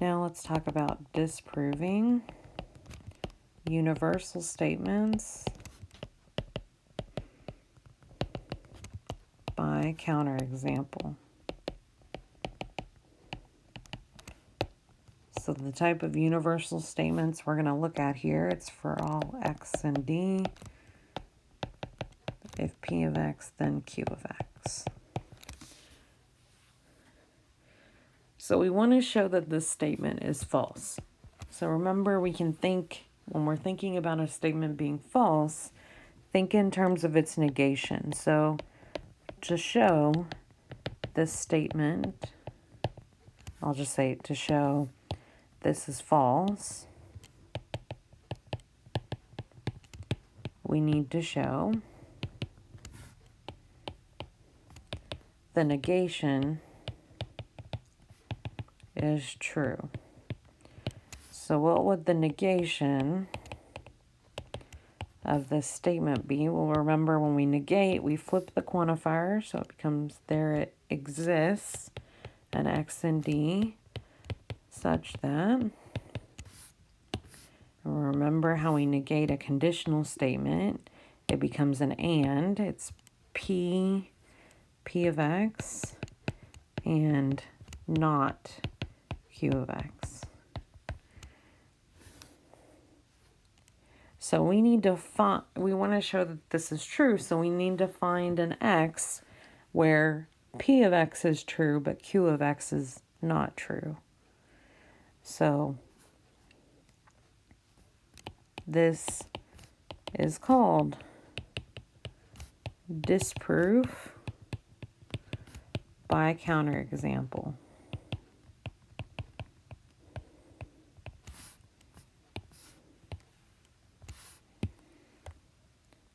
Now let's talk about disproving universal statements by counterexample. So the type of universal statements we're going to look at here, it's for all x and d. If p of x, then q of x. So we want to show that this statement is false. So remember, we can think, when we're thinking about a statement being false, think in terms of its negation. So to show this statement, I'll just say to show this is false, we need to show the negation is true. So what would the negation of this statement be? Well, remember, when we negate, we flip the quantifier, so it becomes there it exists, an x and d, such that, remember how we negate a conditional statement, it becomes an and, it's p of x, and not q of x. So we need to we want to show that this is true, so we need to find an x where p of x is true, but q of x is not true. So this is called disprove by counterexample.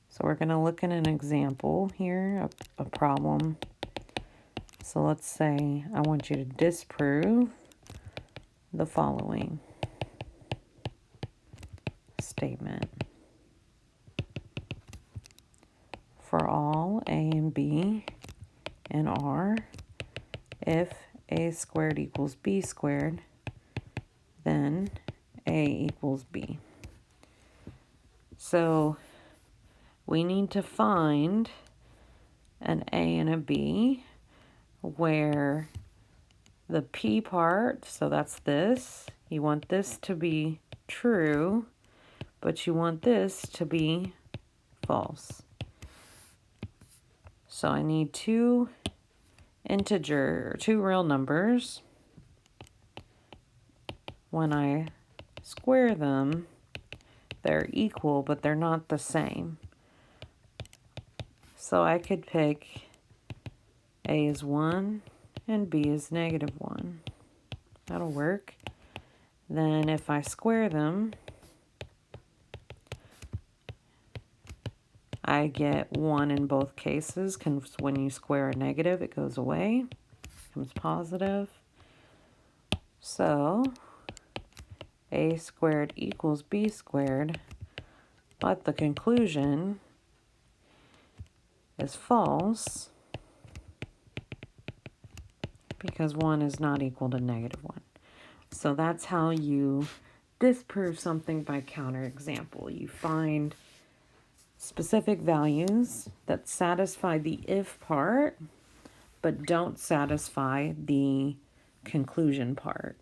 So we're going to look at an example here, a problem. So let's say I want you to disprove the following statement. For all a and b and r, if a squared equals b squared, then a equals b. So we need to find an a and a b where the p part, so that's this, you want this to be true, but you want this to be false. So I need two real numbers. When I square them, they're equal, but they're not the same. So I could pick a is 1 and b is -1. That'll work. Then if I square them, I get 1 in both cases, because when you square a negative, it goes away, becomes positive. So a squared equals b squared, but the conclusion is false because 1 is not equal to -1. So that's how you disprove something by counterexample. You find specific values that satisfy the if part, but don't satisfy the conclusion part.